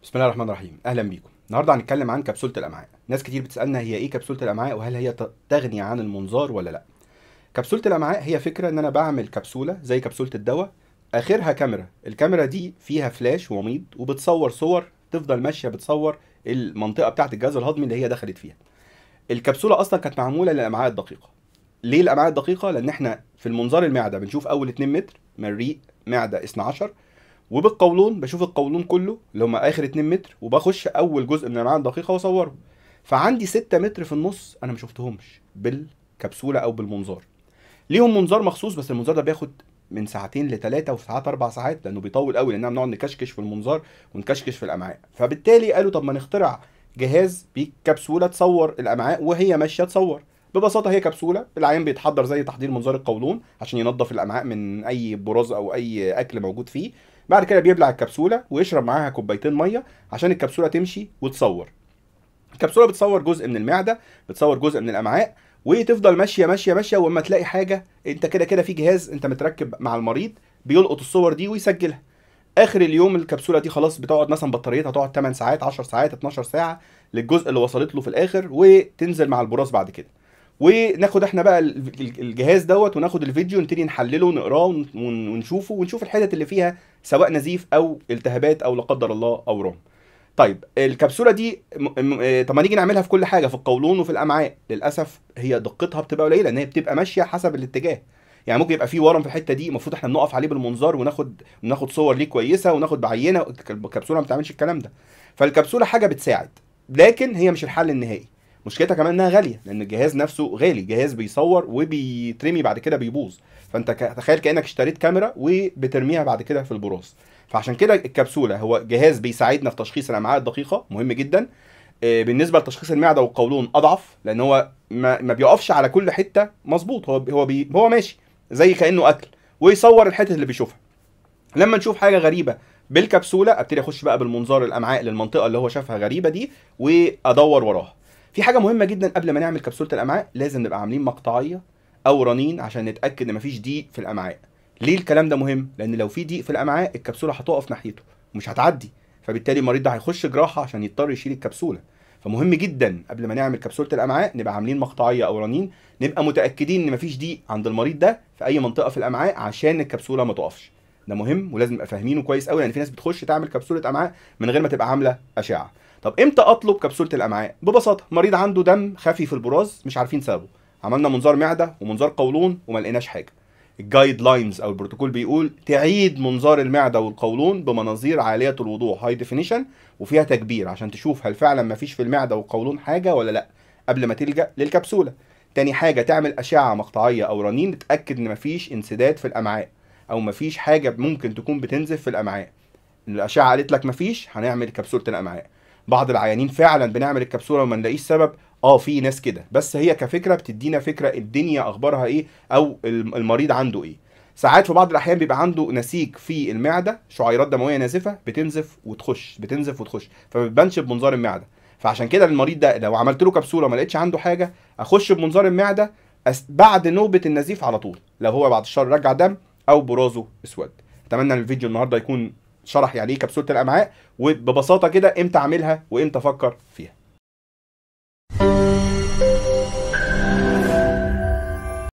بسم الله الرحمن الرحيم. اهلا بيكم. النهارده هنتكلم عن كبسوله الامعاء. ناس كتير بتسالنا هي ايه كبسوله الامعاء، وهل هي تغني عن المنظار ولا لا. كبسوله الامعاء هي فكره ان انا بعمل كبسوله زي كبسوله الدواء، اخرها كاميرا. الكاميرا دي فيها فلاش وميض وبتصور صور، تفضل ماشيه بتصور المنطقه بتاعه الجهاز الهضمي اللي هي دخلت فيها. الكبسوله اصلا كانت معموله للامعاء الدقيقه. ليه الامعاء الدقيقه؟ لان احنا في المنظار المعده بنشوف اول 2 متر، مريء، معده، 12، وبالقولون بشوف القولون كله اللي هم اخر 2 متر، وبخش اول جزء من الامعاء الدقيقه واصوره. فعندي 6 متر في النص انا ما شفتهمش بالكبسوله او بالمنظار. ليهم منظار مخصوص، بس المنظار ده بياخد من ساعتين لثلاثة وفي ساعات 4 ساعات، لانه بيطول قوي، لاننا بنقعد نكشكش في المنظار ونكشكش في الامعاء. فبالتالي قالوا طب ما نخترع جهاز بكبسوله تصور الامعاء وهي ماشيه تصور. ببساطه هي كبسوله، العيان بيتحضر زي تحضير منظار القولون عشان ينظف الامعاء من اي براز او اي اكل موجود فيه. بعد كده بيبلع الكبسوله ويشرب معاها كوبايتين ميه عشان الكبسوله تمشي وتصور. الكبسوله بتصور جزء من المعده، بتصور جزء من الامعاء، وتفضل ماشيه ماشيه ماشيه، واما تلاقي حاجه انت كده كده في جهاز انت متركب مع المريض بيلقط الصور دي ويسجلها. اخر اليوم الكبسوله دي خلاص بتقعد مثلا بطاريتها تقعد 8 ساعات، 10 ساعات، 12 ساعه للجزء اللي وصلت له في الاخر، وتنزل مع البراز بعد كده. وناخد احنا بقى الجهاز دوت وناخد الفيديو نبتدي نحلله ونقراه ونشوفه ونشوف الحتت اللي فيها سواء نزيف او التهابات او لا قدر الله اورام. طيب الكبسوله دي طب ما نيجي نعملها في كل حاجه، في القولون وفي الامعاء. للاسف هي دقتها بتبقى قليله، لان هي بتبقى ماشيه حسب الاتجاه. يعني ممكن يبقى في ورم في الحته دي، المفروض احنا بنقف عليه بالمنظار وناخد صور ليه كويسه وناخد بعينه. الكبسوله ما بتعملش الكلام ده. فالكبسوله حاجه بتساعد، لكن هي مش الحل النهائي. مشكلتها كمان انها غاليه، لان الجهاز نفسه غالي، جهاز بيصور وبيترمي بعد كده بيبوظ. فانت تخيل كانك اشتريت كاميرا وبترميها بعد كده في البراز. فعشان كده الكبسوله هو جهاز بيساعدنا في تشخيص الامعاء الدقيقه، مهم جدا. بالنسبه لتشخيص المعده والقولون اضعف، لان هو ما بيقفش على كل حته مظبوط، هو ماشي زي كانه اكل ويصور الحتت اللي بيشوفها. لما نشوف حاجه غريبه بالكبسوله ابتدي اخش بقى بالمنظار الامعاء للمنطقه اللي هو شافها غريبه دي وادور وراها. في حاجه مهمه جدا قبل ما نعمل كبسوله الامعاء، لازم نبقى عاملين مقطعيه او رنين عشان نتاكد ان مفيش ضيق في الامعاء. ليه الكلام ده مهم؟ لان لو في ضيق في الامعاء الكبسوله هتقف ناحيته ومش هتعدي، فبالتالي المريض ده هيخش جراحه عشان يضطر يشيل الكبسوله. فمهم جدا قبل ما نعمل كبسوله الامعاء نبقى عاملين مقطعيه او رنين، نبقى متاكدين ان مفيش ضيق عند المريض ده في اي منطقه في الامعاء عشان الكبسوله ما تقفش. ده مهم ولازم نبقى فاهمينه كويس قوي، لان في ناس بتخش تعمل كبسوله امعاء من غير ما تبقى عامله اشعه. طب امتى اطلب كبسوله الامعاء؟ ببساطه مريض عنده دم خفي في البراز مش عارفين سببه، عملنا منظار معده ومنظار قولون وما لقيناش حاجه. الجايد لاينز او البروتوكول بيقول تعيد منظار المعده والقولون بمناظير عاليه الوضوح هاي ديفينيشن وفيها تكبير عشان تشوف هل فعلا ما فيش في المعده والقولون حاجه ولا لا قبل ما تلجا للكبسوله. تاني حاجه تعمل اشعه مقطعيه او رنين تتاكد ان ما فيش انسداد في الامعاء او ما فيش حاجه ممكن تكون بتنزف في الامعاء. الاشعه قالت لك ما فيش، هنعمل كبسوله الامعاء. بعض العيانين فعلا بنعمل الكبسوله وما نلاقيش سبب، في ناس كده، بس هي كفكره بتدينا فكره الدنيا اخبارها ايه او المريض عنده ايه. ساعات في بعض الاحيان بيبقى عنده نسيج في المعده، شعيرات دمويه نازفه بتنزف وتخش بتنزف وتخش، فما بتبانش بمنظار المعده. فعشان كده المريض ده لو عملت له كبسوله ما لقيتش عنده حاجه، اخش بمنظار المعده بعد نوبه النزيف على طول، لو هو بعد الشر رجع دم او برازه اسود. اتمنى ان الفيديو النهارده يكون شرح يعني ايه كبسوله الامعاء، وببساطه كده امتى اعملها وامتى افكر فيها.